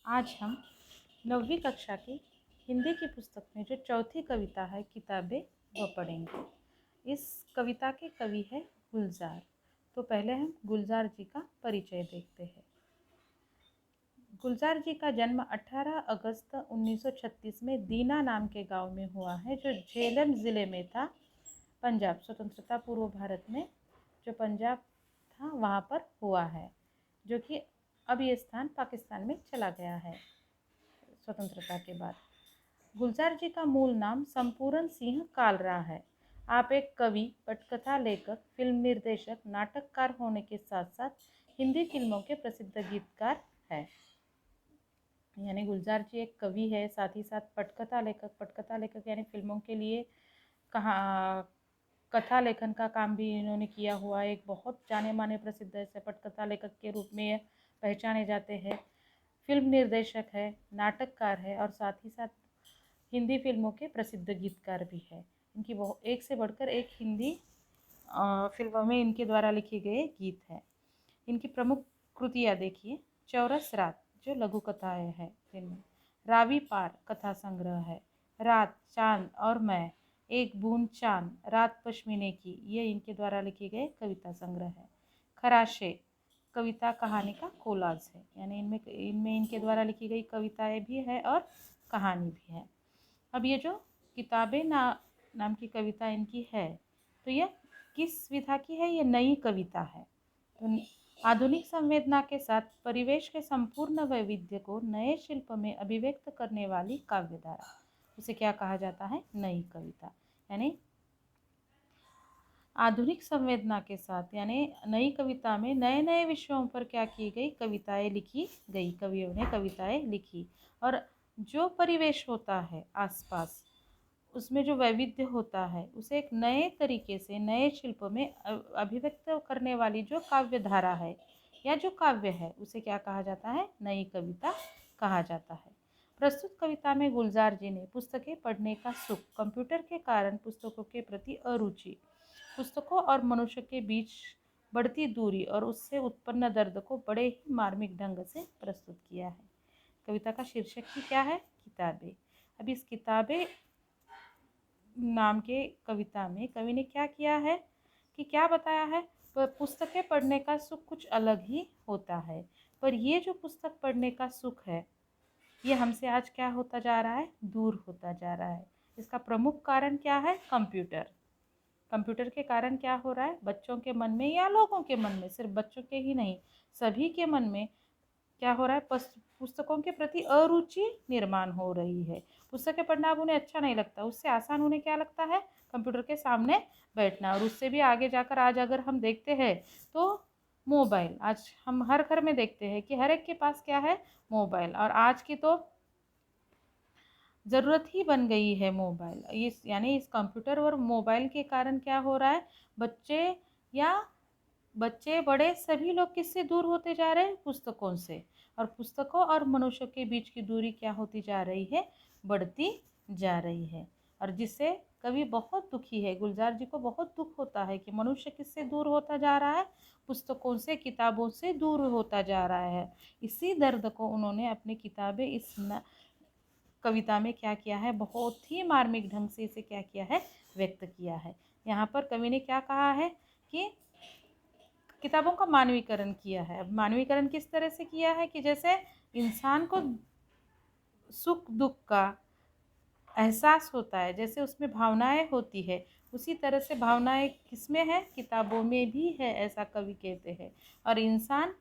आज हम 9वीं कक्षा की हिंदी की पुस्तक में जो चौथी कविता है किताबें वो पढ़ेंगे। इस कविता के कवि है गुलजार। तो पहले हम गुलजार जी का परिचय देखते हैं। गुलजार जी का जन्म 18 अगस्त 1936 में दीना नाम के गांव में हुआ है, जो झेलम ज़िले में था, पंजाब। स्वतंत्रता पूर्व भारत में जो पंजाब था वहाँ पर हुआ है, जो कि अब ये स्थान पाकिस्तान में चला गया है स्वतंत्रता के बाद। गुलजार जी का मूल नाम संपूर्ण सिंह कालरा है। आप एक कवि, पटकथा लेखक, फिल्म निर्देशक, नाटककार होने के साथ साथ हिंदी फिल्मों के प्रसिद्ध गीतकार हैं। यानी गुलजार जी एक कवि है, साथ ही साथ पटकथा लेखक यानी फिल्मों के लिए कथा लेखन का काम भी इन्होंने किया हुआ है। एक बहुत जाने माने प्रसिद्ध ऐसे पटकथा लेखक के रूप में पहचाने जाते हैं। फिल्म निर्देशक है, नाटककार है और साथ ही साथ हिंदी फिल्मों के प्रसिद्ध गीतकार भी है। इनकी बहुत एक से बढ़कर एक हिंदी फिल्मों में इनके द्वारा लिखे गए गीत हैं। इनकी प्रमुख कृतियाँ देखिए। चौरस रात जो लघु कथाएँ है जिनमें, रावी पार कथा संग्रह है, रात, चांद और मैं, एक बूंद चांद, रात पश्मीने की, ये इनके द्वारा लिखे गए कविता संग्रह है। खराशे कविता कहानी का कोलाज है, यानी इनमें इनके द्वारा लिखी गई कविताएं भी है और कहानी भी है। अब ये जो किताबें नाम की कविता इनकी है, तो ये किस विधा की है? ये नई कविता है। तो आधुनिक संवेदना के साथ परिवेश के संपूर्ण वैविध्य को नए शिल्प में अभिव्यक्त करने वाली काव्यधारा, उसे क्या कहा जाता है? नई कविता। यानी आधुनिक संवेदना के साथ, यानी नई कविता में नए नए विषयों पर क्या की गई? कविताएं लिखी गई, कवियों ने कविताएं लिखी। और जो परिवेश होता है आसपास, उसमें जो वैविध्य होता है, उसे एक नए तरीके से नए शिल्प में अभिव्यक्त करने वाली जो काव्य धारा है या जो काव्य है, उसे क्या कहा जाता है? नई कविता कहा जाता है। प्रस्तुत कविता में गुलजार जी ने पुस्तकें पढ़ने का सुख, कंप्यूटर के कारण पुस्तकों के प्रति अरुचि, पुस्तकों और मनुष्य के बीच बढ़ती दूरी और उससे उत्पन्न दर्द को बड़े ही मार्मिक ढंग से प्रस्तुत किया है। कविता का शीर्षक ही क्या है? किताबें। अब इस किताबें नाम के कविता में कवि ने क्या किया है कि क्या बताया है? पुस्तकें पढ़ने का सुख कुछ अलग ही होता है, पर ये जो पुस्तक पढ़ने का सुख है, ये हमसे आज क्या होता जा रहा है? दूर होता जा रहा है। इसका प्रमुख कारण क्या है? कंप्यूटर। कंप्यूटर के कारण क्या हो रहा है? बच्चों के मन में या लोगों के मन में, सिर्फ बच्चों के ही नहीं, सभी के मन में क्या हो रहा है? पुस्तकों के प्रति अरुचि निर्माण हो रही है। पुस्तकें पढ़ना अब उन्हें अच्छा नहीं लगता, उससे आसान उन्हें क्या लगता है? कंप्यूटर के सामने बैठना। और उससे भी आगे जाकर आज अगर हम देखते हैं तो मोबाइल, आज हम हर घर में देखते हैं कि हर एक के पास क्या है? मोबाइल। और आज की तो ज़रूरत ही बन गई है मोबाइल। इस कंप्यूटर और मोबाइल के कारण क्या हो रहा है? बच्चे बड़े सभी लोग किससे दूर होते जा रहे हैं? पुस्तकों से। और पुस्तकों और मनुष्य के बीच की दूरी क्या होती जा रही है? बढ़ती जा रही है। और जिससे कवि बहुत दुखी है, गुलजार जी को बहुत दुख होता है कि मनुष्य किससे दूर होता जा रहा है? पुस्तकों से, किताबों से दूर होता जा रहा है। इसी दर्द को उन्होंने अपनी किताबें इस कविता में क्या किया है? बहुत ही मार्मिक ढंग से इसे क्या किया है? व्यक्त किया है। यहाँ पर कवि ने क्या कहा है कि किताबों का मानवीकरण किया है। अब मानवीकरण किस तरह से किया है कि जैसे इंसान को सुख दुख का एहसास होता है, जैसे उसमें भावनाएं होती है, उसी तरह से भावनाएं किसमें है? किताबों में भी है, ऐसा कवि कहते हैं। और इंसान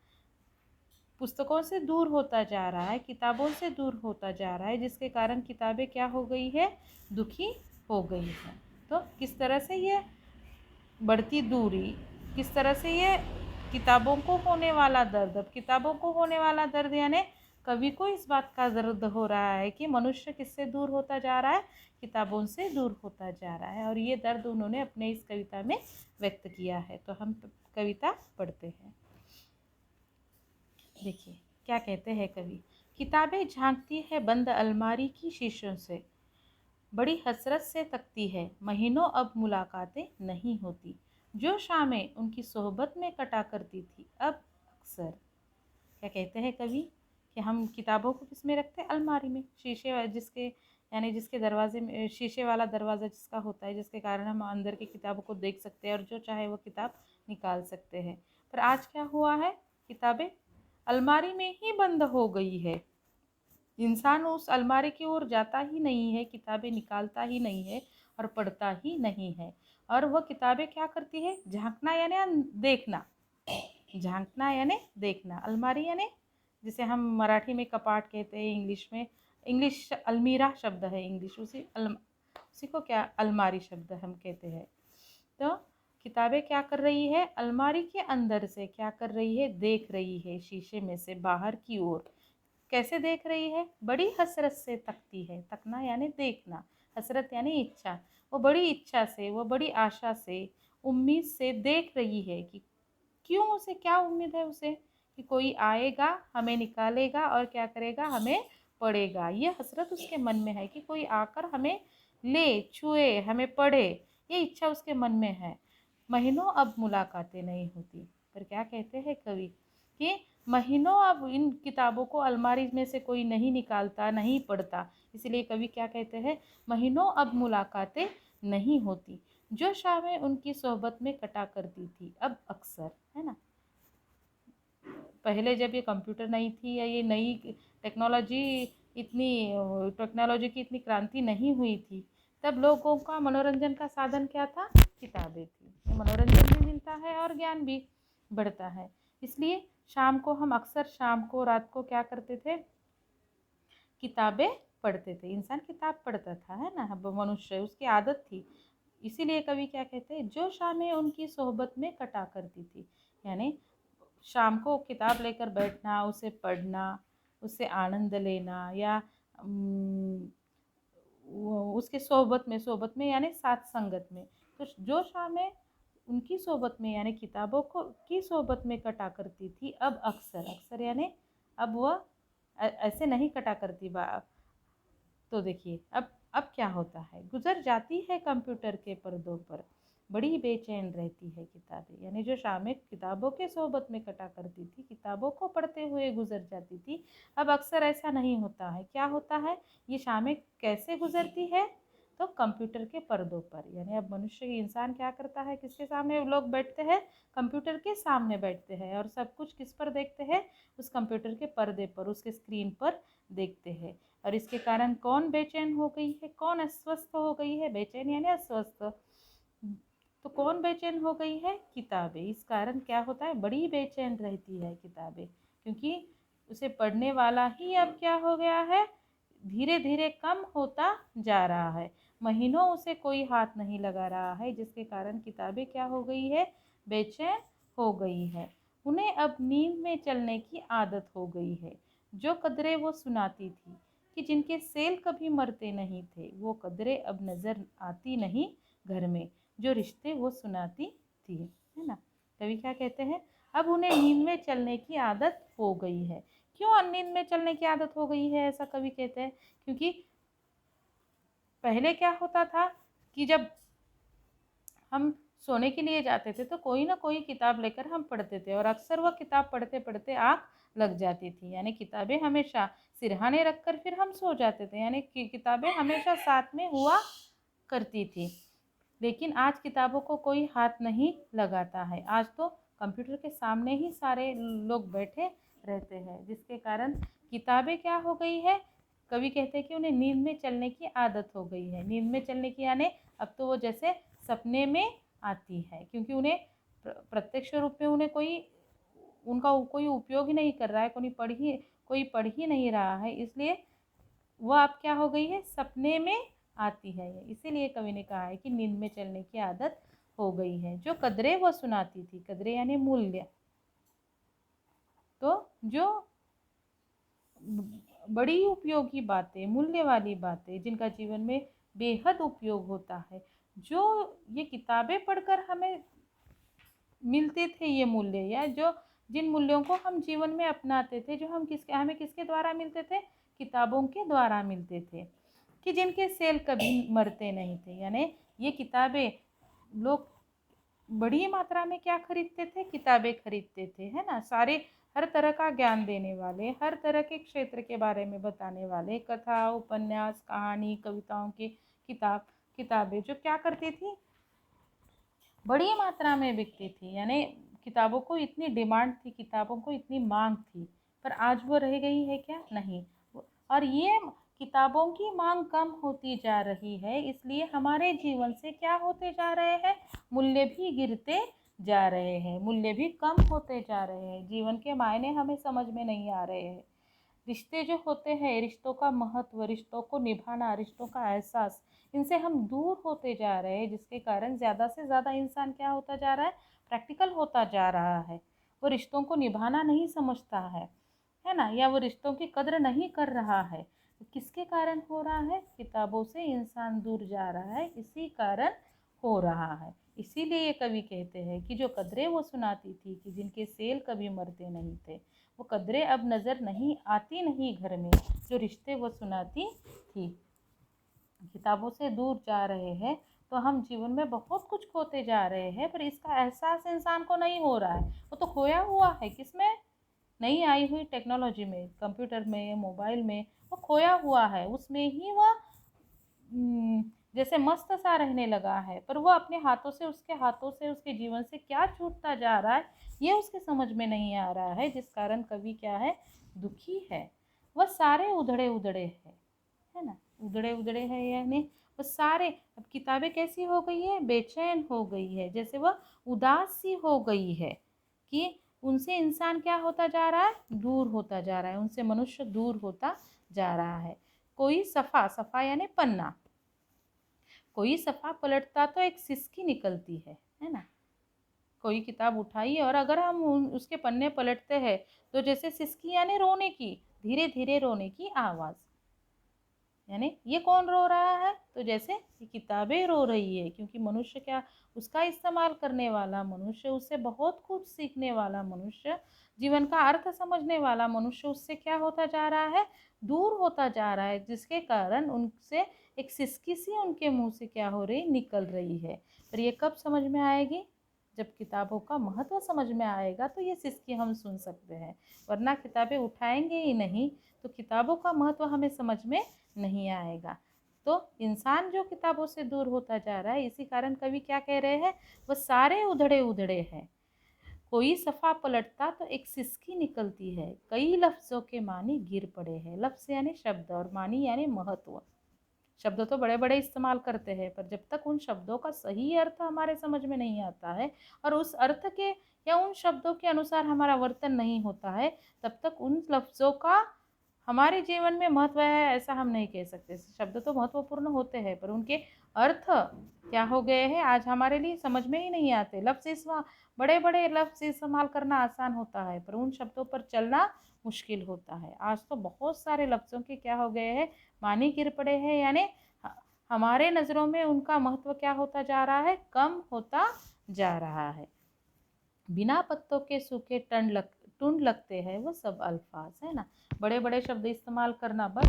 पुस्तकों से दूर होता जा रहा है, किताबों से दूर होता जा रहा है, जिसके कारण किताबें क्या हो गई है? दुखी हो गई है। तो किस तरह से ये बढ़ती दूरी, किस तरह से ये किताबों को होने वाला दर्द, अब किताबों को होने वाला दर्द यानी कवि को इस बात का दर्द हो रहा है कि मनुष्य किससे दूर होता जा रहा है? किताबों से दूर होता जा रहा है। और ये दर्द उन्होंने अपने इस कविता में व्यक्त किया है। तो हम कविता पढ़ते हैं। देखिए क्या कहते हैं कवि। किताबें झांकती है बंद अलमारी की शीशों से, बड़ी हसरत से तकती है, महीनों अब मुलाकातें नहीं होती, जो शामें उनकी सोहबत में कटा करती थी अब अक्सर। क्या कहते हैं कवि कि हम किताबों को किस में रखते हैं, अलमारी में, शीशे जिसके यानी जिसके दरवाजे में शीशे वाला दरवाज़ा जिसका होता है, जिसके कारण हम अंदर की किताबों को देख सकते हैं और जो चाहे वो किताब निकाल सकते हैं। पर आज क्या हुआ है, किताबें अलमारी में ही बंद हो गई है। इंसान उस अलमारी की ओर जाता ही नहीं है, किताबें निकालता ही नहीं है और पढ़ता ही नहीं है। और वह किताबें क्या करती है, झांकना यानी देखना, झांकना यानी देखना, अलमारी यानी जिसे हम मराठी में कपाट कहते हैं, इंग्लिश अलमीरा शब्द है, इंग्लिश उसी को क्या अलमारी शब्द हम कहते हैं। तो किताबें क्या कर रही है, अलमारी के अंदर से क्या कर रही है, देख रही है शीशे में से बाहर की ओर। कैसे देख रही है, बड़ी हसरत से तकती है, तकना यानी देखना, हसरत यानी इच्छा। वो बड़ी इच्छा से, वो बड़ी आशा से, उम्मीद से देख रही है कि क्यों, उसे क्या उम्मीद है, उसे कि कोई आएगा, हमें निकालेगा और क्या करेगा, हमें पढ़ेगा। ये हसरत उसके मन में है कि कोई आकर हमें ले, छुए, हमें पढ़े, ये इच्छा उसके मन में है। महीनों अब मुलाकातें नहीं होती, पर क्या कहते हैं कवि कि महीनों अब इन किताबों को अलमारी में से कोई नहीं निकालता, नहीं पढ़ता। इसलिए कवि क्या कहते हैं, महीनों अब मुलाकातें नहीं होती, जो शामें उनकी सोहबत में कटा करती थी अब अक्सर, है ना। पहले जब ये कंप्यूटर नहीं थी या ये नई टेक्नोलॉजी इतनी टेक्नोलॉजी की इतनी क्रांति नहीं हुई थी, तब लोगों का मनोरंजन का साधन क्या था, किताबें थी। मनोरंजन भी मिलता है और ज्ञान भी बढ़ता है। इसलिए शाम को हम अक्सर शाम को रात को क्या करते थे, किताबें पढ़ते थे। इंसान किताब पढ़ता था, है ना, मनुष्य उसकी आदत थी। इसीलिए कवि क्या कहते हैं, जो शामें उनकी सोहबत में कटा करती थी, यानी शाम को किताब लेकर बैठना, उसे पढ़ना, उससे आनंद लेना, या उसके सोहबत में यानी साथ संगत में। तो जो शामें उनकी सोहबत में यानी किताबों को की सोहबत में कटा करती थी अब अक्सर, अक्सर यानी अब वह ऐसे नहीं कटा करती। तो देखिए अब क्या होता है, गुजर जाती है कंप्यूटर के पर्दों पर, बड़ी बेचैन रहती है किताबें। यानी जो शामें किताबों के सोहबत में कटा करती थी, किताबों को पढ़ते हुए गुजर जाती थी, अब अक्सर ऐसा नहीं होता है। क्या होता है, ये शामें कैसे गुजरती है, तो कंप्यूटर के पर्दों पर। यानी अब मनुष्य इंसान क्या करता है, किसके सामने लोग बैठते हैं, कंप्यूटर के सामने बैठते हैं और सब कुछ किस पर देखते हैं, उस कंप्यूटर के पर्दे पर, उसके स्क्रीन पर देखते हैं। और इसके कारण कौन बेचैन हो गई है, कौन अस्वस्थ हो गई है, बेचैन यानी अस्वस्थ। तो कौन बेचैन हो गई है, किताबें। इस कारण क्या होता है, बड़ी बेचैन रहती है किताबें, क्योंकि उसे पढ़ने वाला ही अब क्या हो गया है, धीरे धीरे कम होता जा रहा है। महीनों उसे कोई हाथ नहीं लगा रहा है, जिसके कारण किताबें क्या हो गई है, बेचैन हो गई है। उन्हें अब नींद में चलने की आदत हो गई है। जो कदरें वो सुनाती थी कि जिनके सेल कभी मरते नहीं थे, वो कदरें अब नजर आती नहीं घर में, जो रिश्ते वो सुनाती थी, है ना। कवि क्या कहते हैं, अब उन्हें नींद में चलने की आदत हो गई है। क्यों नींद में चलने की आदत हो गई है, ऐसा कवि कहते हैं, क्योंकि पहले क्या होता था कि जब हम सोने के लिए जाते थे तो कोई ना कोई किताब लेकर हम पढ़ते थे, और अक्सर वह किताब पढ़ते पढ़ते आँख लग जाती थी। यानी किताबें हमेशा सिरहाने रखकर फिर हम सो जाते थे, यानी कि किताबें हमेशा साथ में हुआ करती थी। लेकिन आज किताबों को कोई हाथ नहीं लगाता है। आज तो कंप्यूटर के सामने ही सारे लोग बैठे रहते हैं, जिसके कारण किताबें क्या हो गई है, कवि कहते हैं कि उन्हें नींद में चलने की आदत हो गई है। नींद में चलने की यानी अब तो वो जैसे सपने में आती है, क्योंकि उन्हें प्रत्यक्ष रूप में उन्हें उनका कोई उपयोग ही नहीं कर रहा है, कोई पढ़ ही नहीं रहा है, इसलिए वह अब क्या हो गई है, सपने में आती है। इसीलिए कवि ने कहा है कि नींद में चलने की आदत हो गई है। जो कदरें वह सुनाती थी, कदरें यानी मूल्य, तो जो बड़ी उपयोगी बातें, मूल्य वाली बातें, जिनका जीवन में बेहद उपयोग होता है, जो ये किताबें पढ़कर हमें मिलते थे, ये मूल्य, या जो जिन मूल्यों को हम जीवन में अपनाते थे, जो हमें किसके द्वारा मिलते थे, किताबों के द्वारा मिलते थे, कि जिनके सेल कभी मरते नहीं थे। यानी ये किताबें लोग बड़ी मात्रा में क्या खरीदते थे, किताबें खरीदते थे, है ना। सारे हर तरह का ज्ञान देने वाले, हर तरह के क्षेत्र के बारे में बताने वाले कथा, उपन्यास, कहानी, कविताओं की किताबें जो क्या करती थी, बड़ी मात्रा में बिकती थी। यानी किताबों को इतनी डिमांड थी, किताबों को इतनी मांग थी, पर आज वो रह गई है क्या? नहीं। और ये किताबों की मांग कम होती जा रही है, इसलिए हमारे जीवन से क्या होते जा रहे हैं? मूल्य भी गिरते जा रहे हैं, मूल्य भी कम होते जा रहे हैं, जीवन के मायने हमें समझ में नहीं आ रहे हैं। रिश्ते जो होते हैं, रिश्तों का महत्व, रिश्तों को निभाना, रिश्तों का एहसास, इनसे हम दूर होते जा रहे हैं, जिसके कारण ज़्यादा से ज़्यादा इंसान क्या होता जा रहा है? प्रैक्टिकल होता जा रहा है। वो रिश्तों को निभाना नहीं समझता है ना, या वो रिश्तों की कद्र नहीं कर रहा है। तो किसके कारण हो रहा है? किताबों से इंसान दूर जा रहा है, इसी कारण हो रहा है। इसीलिए ये कवि कहते हैं कि जो कदरें वो सुनाती थी, कि जिनके सेल कभी मरते नहीं थे, वो कदरें अब नज़र नहीं आती नहीं घर में, जो रिश्ते वो सुनाती थी। किताबों से दूर जा रहे हैं तो हम जीवन में बहुत कुछ खोते जा रहे हैं, पर इसका एहसास इंसान को नहीं हो रहा है। वो तो खोया हुआ है किसमें? नई आई हुई टेक्नोलॉजी में, कंप्यूटर में, मोबाइल में, वो खोया हुआ है, उसमें ही वह जैसे मस्त सा रहने लगा है। पर वो अपने हाथों से, उसके हाथों से, उसके जीवन से क्या छूटता जा रहा है, ये उसके समझ में नहीं आ रहा है, जिस कारण कवि क्या है? दुखी है। वह सारे उधड़े उधड़े है ना, उधड़े उधड़े है, यानी वो सारे। अब किताबें कैसी हो गई है? बेचैन हो गई है, जैसे वह उदास सी हो गई है, कि उनसे इंसान क्या होता जा रहा है? दूर होता जा रहा है, उनसे मनुष्य दूर होता जा रहा है। कोई सफ़ा, सफ़ा यानी पन्ना, कोई सफ़ा पलटता तो एक सिसकी निकलती है ना। कोई किताब उठाई और अगर हम उसके पन्ने पलटते हैं तो जैसे सिसकी यानी रोने की, धीरे धीरे रोने की आवाज़। यानी ये कौन रो रहा है? तो जैसे ये किताबें रो रही है, क्योंकि मनुष्य क्या, उसका इस्तेमाल करने वाला मनुष्य, उससे बहुत कुछ सीखने वाला मनुष्य, जीवन का अर्थ समझने वाला मनुष्य, उससे क्या होता जा रहा है? दूर होता जा रहा है, जिसके कारण उनसे एक सिसकी सी उनके मुंह से क्या हो रही? निकल रही है। पर ये कब समझ में आएगी? जब किताबों का महत्व समझ में आएगा तो ये सिसकी हम सुन सकते हैं, वरना किताबें उठाएंगे ही नहीं तो किताबों का महत्व हमें समझ में नहीं आएगा। तो इंसान जो किताबों से दूर होता जा रहा है, इसी कारण कवि क्या कह रहे हैं? वो सारे उधड़े उधड़े हैं। कोई सफ़ा पलटता तो एक सिसकी निकलती है, कई लफ्ज़ों के मानी गिर पड़े हैं। लफ्ज़ यानी शब्द और मानी यानी महत्व। शब्द तो बड़े बड़े इस्तेमाल करते हैं, पर जब तक उन शब्दों का सही अर्थ हमारे समझ में नहीं आता है और उस अर्थ के या उन शब्दों के अनुसार हमारा वर्तन नहीं होता है, तब तक उन लफ्ज़ों का हमारे जीवन में महत्व है ऐसा हम नहीं कह सकते। शब्द तो महत्वपूर्ण होते हैं, पर उनके अर्थ क्या हो गए हैं आज हमारे लिए समझ में ही नहीं आते। लफ्ज़ इस बड़े बड़े लफ्ज़ इस्तेमाल करना आसान होता है, पर उन शब्दों पर चलना मुश्किल होता है। आज तो बहुत सारे लफ्ज़ों के क्या हो गए हैं? मानी गिर पड़े हैं, यानी हमारे नज़रों में उनका महत्व क्या होता जा रहा है? कम होता जा रहा है। बिना पत्तों के सूखे टुंड लगते हैं वो सब अल्फाज, है ना। बड़े बड़े शब्द इस्तेमाल करना, बस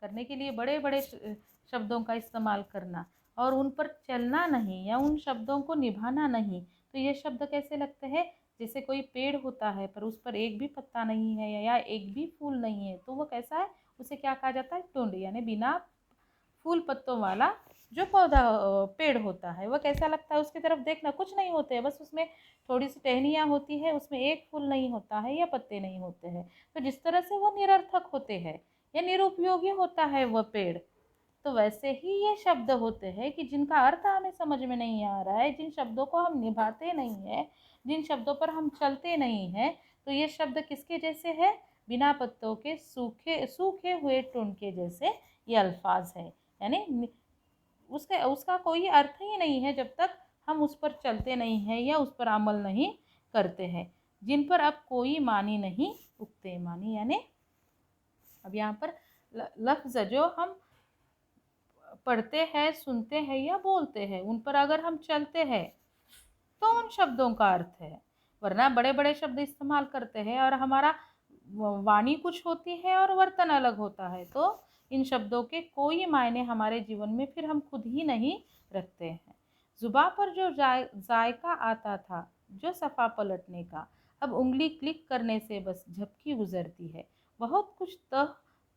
करने के लिए बड़े बड़े शब्दों का इस्तेमाल करना और उन पर चलना नहीं या उन शब्दों को निभाना नहीं, तो ये शब्द कैसे लगते हैं? जैसे कोई पेड़ होता है पर उस पर एक भी पत्ता नहीं है या एक भी फूल नहीं है, तो वो कैसा है? उसे क्या कहा जाता है? टुंड, यानी बिना फूल पत्तों वाला जो पौधा पेड़ होता है। वह कैसा लगता है? उसकी तरफ देखना, कुछ नहीं होते हैं, बस उसमें थोड़ी सी टहनियाँ होती है, उसमें एक फूल नहीं होता है या पत्ते नहीं होते हैं। तो जिस तरह से वो निरर्थक होते हैं या निरुपयोगी होता है वह पेड़, तो वैसे ही ये शब्द होते हैं कि जिनका अर्थ हमें समझ में नहीं आ रहा है, जिन शब्दों को हम निभाते नहीं है, जिन शब्दों पर हम चलते नहीं हैं, तो ये शब्द किसके जैसे है? बिना पत्तों के सूखे सूखे हुए टुंड के जैसे ये अल्फाज है। यानी उसका कोई अर्थ ही नहीं है जब तक हम उस पर चलते नहीं हैं या उस पर अमल नहीं करते हैं, जिन पर अब कोई मानी नहीं उगते। मानी यानी अब यहाँ पर लफ्ज़ जो हम पढ़ते हैं, सुनते हैं या बोलते हैं, उन पर अगर हम चलते हैं तो उन शब्दों का अर्थ है, वरना बड़े बड़े शब्द इस्तेमाल करते हैं और हमारा वाणी कुछ होती है और वर्तन अलग होता है, तो इन शब्दों के कोई मायने हमारे जीवन में फिर हम खुद ही नहीं रखते हैं। जुबां पर जो जायका आता था जो सफ़ा पलटने का, अब उंगली क्लिक करने से बस झपकी गुजरती है, बहुत कुछ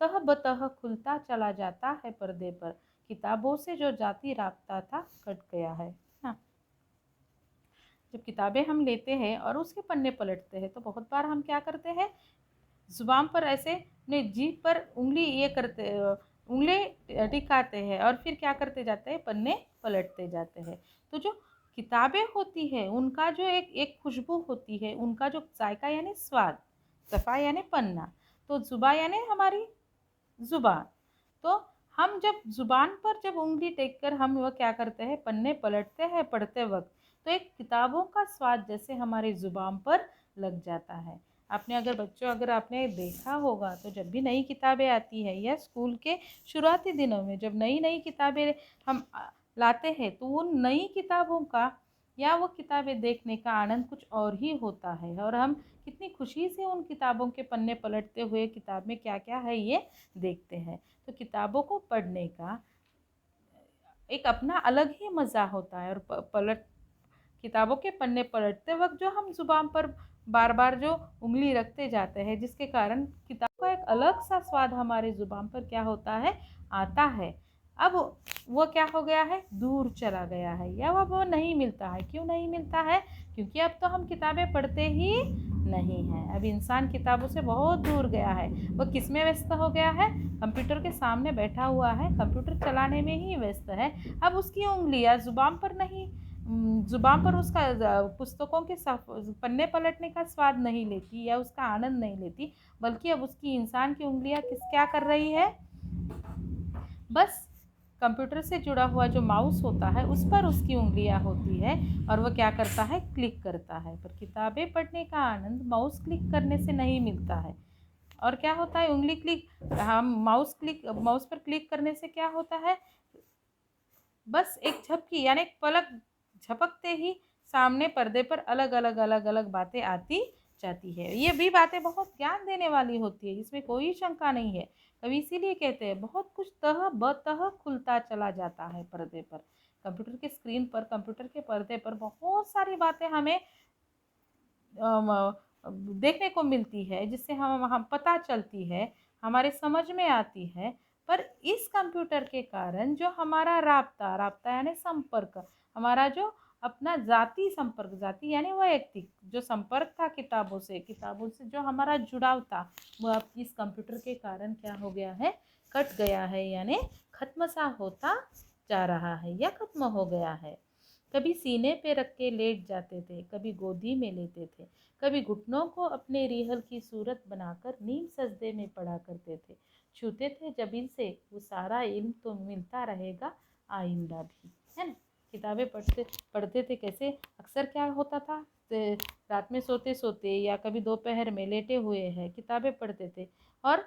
तह बतह खुलता चला जाता है पर्दे पर, किताबों से जो जाती राब्ता था कट गया है ना। जब किताबें हम लेते हैं और उसके पन्ने पलटते हैं तो बहुत बार हम क्या करते हैं, जुबान पर ऐसे अपने जीभ पर उंगली ये करते उंगली टिकाते हैं और फिर क्या करते जाते हैं, पन्ने पलटते जाते हैं। तो जो किताबें होती है उनका जो एक एक खुशबू होती है, उनका जो जायका यानी स्वाद, सफ़ा यानी पन्ना, तो जुबा यानी हमारी जुबान। तो हम जब जुबान पर जब उंगली टेक कर हम वह क्या करते हैं, पन्ने पलटते हैं पढ़ते वक्त, तो एक किताबों का स्वाद जैसे हमारी जुबान पर लग जाता है। आपने अगर बच्चों अगर आपने देखा होगा तो जब भी नई किताबें आती है या स्कूल के शुरुआती दिनों में जब नई नई किताबें हम लाते हैं तो उन नई किताबों का या वो किताबें देखने का आनंद कुछ और ही होता है, और हम कितनी खुशी से उन किताबों के पन्ने पलटते हुए किताब में क्या क्या है ये देखते हैं। तो किताबों को पढ़ने का एक अपना अलग ही मज़ा होता है, और पलट किताबों के पन्ने पलटते वक्त जो हम जुबान पर बार बार जो उंगली रखते जाते हैं जिसके कारण किताब का एक अलग सा स्वाद हमारे जुबान पर क्या होता है, आता है। अब वो क्या हो गया है, दूर चला गया है, या वो नहीं मिलता है। क्यों नहीं मिलता है, क्योंकि अब तो हम किताबें पढ़ते ही नहीं हैं। अब इंसान किताबों से बहुत दूर गया है, वो किस में व्यस्त हो गया है, कंप्यूटर के सामने बैठा हुआ है, कंप्यूटर चलाने में ही व्यस्त है। अब उसकी उंगलियां जुबान पर नहीं, जुबान पर उसका पुस्तकों के पन्ने पलटने का स्वाद नहीं लेती या उसका आनंद नहीं लेती, बल्कि अब उसकी इंसान की उंगलियां क्या कर रही है, बस कंप्यूटर से जुड़ा हुआ जो माउस होता है उस पर उसकी उंगलियां होती है और वो क्या करता है, क्लिक करता है। पर किताबें पढ़ने का आनंद माउस क्लिक करने से नहीं मिलता है। और क्या होता है, उंगली क्लिक, हम माउस पर क्लिक करने से क्या होता है, बस एक झपकी यानी एक पलक झपकते ही सामने पर्दे पर अलग अलग बातें आती जाती है। ये भी बातें बहुत ज्ञान देने वाली होती है, इसमें कोई शंका नहीं है। कवि इसीलिए कहते हैं बहुत कुछ तह बतह खुलता चला जाता है पर्दे पर। कंप्यूटर के स्क्रीन पर, कंप्यूटर के पर्दे पर बहुत सारी बातें हमें देखने को मिलती है, जिससे हम पता चलती है, हमारे समझ में आती है। पर इस कंप्यूटर के कारण जो हमारा राब्ता राब्ता यानी संपर्क, हमारा जो अपना जाति संपर्क, जाति यानी वैयक्तिक जो संपर्क था किताबों से जो हमारा जुड़ाव था, वो अब इस कंप्यूटर के कारण क्या हो गया है, कट गया है, यानी खत्म सा होता जा रहा है या खत्म हो गया है। कभी सीने पे रख के लेट जाते थे, कभी गोदी में लेते थे, कभी घुटनों को अपने रिहल की सूरत बनाकर नीम सजदे में पढ़ा करते थे, छूते थे जब इनसे वो सारा इल्म तो मिलता रहेगा आइंदा भी, है ना। किताबें पढ़ते पढ़ते थे कैसे, अक्सर क्या होता था, रात में सोते सोते या कभी दोपहर में लेटे हुए हैं किताबें पढ़ते थे, और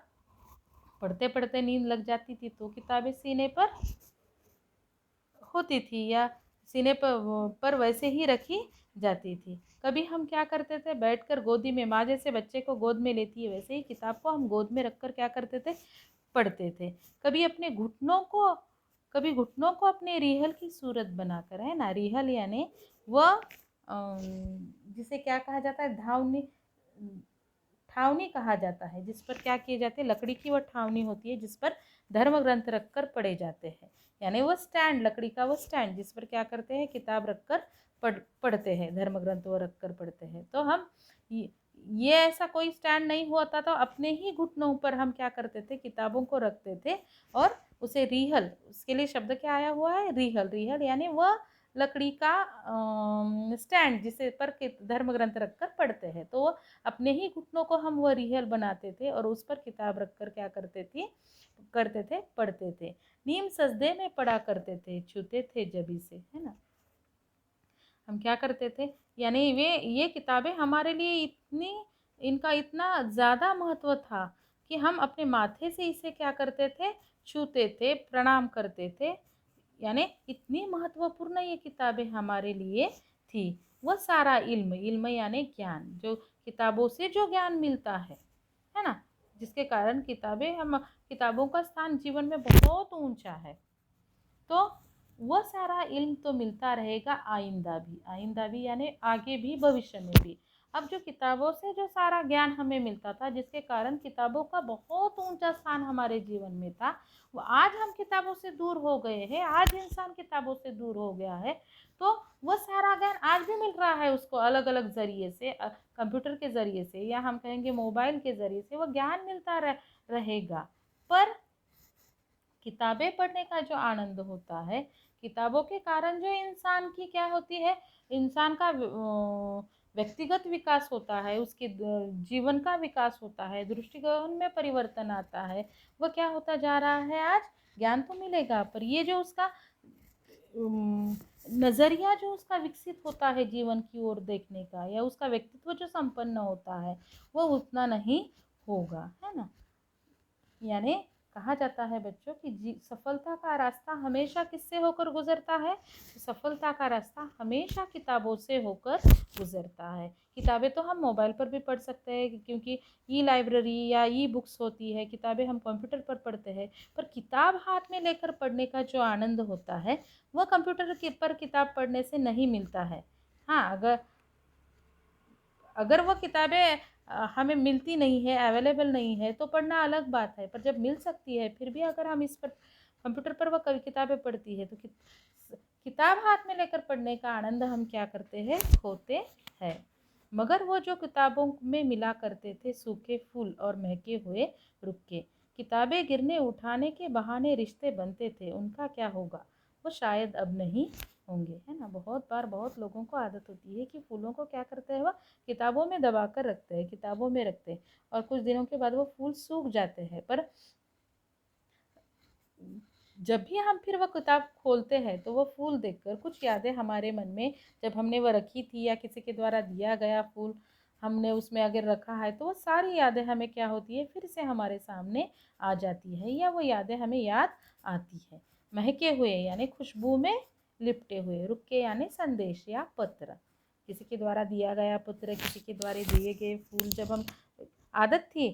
पढ़ते पढ़ते नींद लग जाती थी तो किताबें सीने पर होती थी या सीने पर वैसे ही रखी जाती थी। कभी हम क्या करते थे, बैठकर गोदी में, माँ जैसे बच्चे को गोद में लेती है वैसे ही किताब को हम गोद में रखकर क्या करते थे, पढ़ते थे। कभी अपने घुटनों को अपने रिहल की सूरत बनाकर, है ना, रिहल यानी वह जिसे क्या कहा जाता है, ठावनी कहा जाता है, जिस पर क्या किए जाते हैं, लकड़ी की वह ठावनी होती है जिस पर धर्म ग्रंथ रखकर पढ़े जाते हैं, यानी वो स्टैंड, लकड़ी का वो स्टैंड जिस पर क्या करते हैं, किताब रखकर पढ़ते हैं, धर्म ग्रंथ वो रखकर पढ़ते हैं। तो हम ये ऐसा कोई स्टैंड नहीं हुआ था, तो अपने ही घुटनों पर हम क्या करते थे, किताबों को रखते थे और उसे रिहल, उसके लिए शब्द क्या आया हुआ है, रिहल, रिहल यानी वह लकड़ी का स्टैंड जिसे पर धर्म ग्रंथ रखकर पढ़ते हैं। तो अपने ही घुटनों को हम वह रिहल बनाते थे और उस पर किताब रखकर क्या करते थे, पढ़ते थे, नीम सजदे में पढ़ा करते थे, छूते थे जबी से, है ना। हम क्या करते थे, यानी ये किताबें हमारे लिए इनका इतना ज़्यादा महत्व था कि हम अपने माथे से इसे क्या करते थे, छूते थे, प्रणाम करते थे, यानी इतनी महत्वपूर्ण ये किताबें हमारे लिए थी। वह सारा इल्म यानी ज्ञान, जो किताबों से जो ज्ञान मिलता है ना, जिसके कारण किताबों का स्थान जीवन में बहुत ऊंचा है। तो वह सारा इल्म तो मिलता रहेगा आइंदा भी यानी आगे भी, भविष्य में भी। अब जो किताबों से जो सारा ज्ञान हमें मिलता था, जिसके कारण किताबों का बहुत ऊंचा स्थान हमारे जीवन में था, वो आज हम किताबों से दूर हो गए हैं, आज इंसान किताबों से दूर हो गया है। तो वो सारा ज्ञान आज भी मिल रहा है उसको अलग अलग जरिए से, कंप्यूटर के जरिए से, या हम कहेंगे मोबाइल के जरिए से वो ज्ञान मिलता रहेगा। पर किताबें पढ़ने का जो आनंद होता है, किताबों के कारण जो इंसान की क्या होती है, इंसान का व्यक्तिगत विकास होता है, उसके जीवन का विकास होता है, दृष्टिकोण में परिवर्तन आता है। वो क्या होता जा रहा है, आज ज्ञान तो मिलेगा पर ये जो उसका नज़रिया जो उसका विकसित होता है जीवन की ओर देखने का, या उसका व्यक्तित्व जो संपन्न होता है, वो उतना नहीं होगा, है ना। यानी कहा जाता है बच्चों कि सफलता का रास्ता हमेशा किससे होकर गुजरता है, तो सफलता का रास्ता हमेशा किताबों से होकर गुजरता है। किताबें तो हम मोबाइल पर भी पढ़ सकते हैं, क्योंकि ई लाइब्रेरी या ई बुक्स होती है, किताबें हम कंप्यूटर पर पढ़ते हैं, पर किताब हाथ में लेकर पढ़ने का जो आनंद होता है वह कंप्यूटर पर किताब पढ़ने से नहीं मिलता है। हाँ, अगर अगर वो किताबें हमें मिलती नहीं है, अवेलेबल नहीं है, तो पढ़ना अलग बात है, पर जब मिल सकती है फिर भी अगर हम इस पर कंप्यूटर पर वह किताबें पढ़ती है, तो किताब हाथ में लेकर पढ़ने का आनंद हम क्या करते हैं, खोते हैं। मगर वो जो किताबों में मिला करते थे सूखे फूल और महके हुए रुक्के, किताबें गिरने उठाने के बहाने रिश्ते बनते थे, उनका क्या होगा, वो शायद अब नहीं होंगे, है ना। बहुत बार बहुत लोगों को आदत होती है कि फूलों को क्या करते हैं, वह किताबों में दबा कर रखते हैं, किताबों में रखते हैं, और कुछ दिनों के बाद वो फूल सूख जाते हैं। पर जब भी हम फिर वह किताब खोलते हैं तो वो फूल देखकर कुछ यादें हमारे मन में, जब हमने वह रखी थी या किसी के द्वारा दिया गया फूल हमने उसमें अगर रखा है, तो वो सारी यादें हमें क्या होती है, फिर से हमारे सामने आ जाती है, या वो यादें हमें याद आती है। महके हुए यानी खुशबू में लिपटे हुए, रुके यानी संदेश या पत्र, किसी के द्वारा दिया गया पत्र, किसी के द्वारा दिए गए फूल। जब हम आदत थी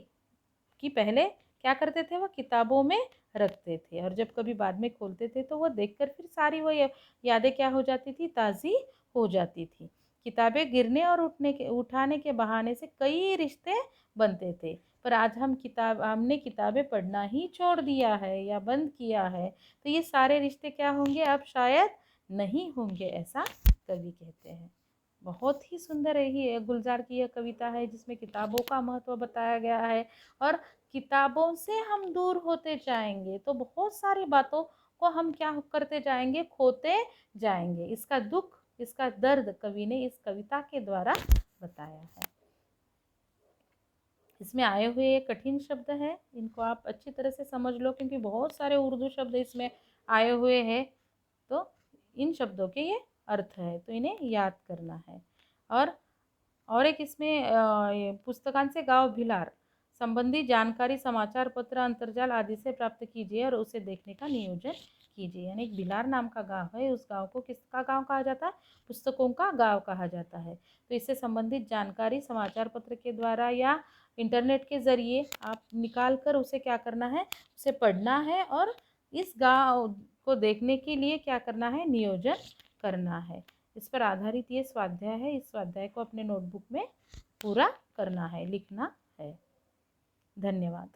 कि पहले क्या करते थे, वो किताबों में रखते थे, और जब कभी बाद में खोलते थे तो वो देखकर फिर सारी वो यादें क्या हो जाती थी, ताज़ी हो जाती थी। किताबें गिरने और उठाने के बहाने से कई रिश्ते बनते थे, पर आज हमने किताबें पढ़ना ही छोड़ दिया है या बंद किया है, तो ये सारे रिश्ते क्या होंगे, अब शायद नहीं होंगे, ऐसा कवि कहते हैं। बहुत ही सुंदर ही गुलजार की यह कविता है, जिसमें किताबों का महत्व बताया गया है, और किताबों से हम दूर होते जाएंगे तो बहुत सारी बातों को हम क्या करते जाएंगे, खोते जाएंगे। इसका दुख, इसका दर्द कवि ने इस कविता के द्वारा बताया है। इसमें आए हुए ये कठिन शब्द हैं, इनको आप अच्छी तरह से समझ लो, क्योंकि बहुत सारे उर्दू शब्द इसमें आए हुए हैं, तो इन शब्दों के ये अर्थ है, तो इन्हें याद करना है। और एक इसमें पुस्तकांचे गाव भिलार संबंधी जानकारी समाचार पत्र अंतर्जाल आदि से प्राप्त कीजिए और उसे देखने का नियोजन कीजिए। यानी एक भिलार नाम का गांव है, उस गांव को किसका गांव कहा जाता है, पुस्तकों का गांव कहा जाता है। तो इससे संबंधित जानकारी समाचार पत्र के द्वारा या इंटरनेट के ज़रिए आप निकाल कर उसे क्या करना है, उसे पढ़ना है, और इस गांव को देखने के लिए क्या करना है, नियोजन करना है। इस पर आधारित ये स्वाध्याय है, इस स्वाध्याय को अपने नोटबुक में पूरा करना है, लिखना है। धन्यवाद।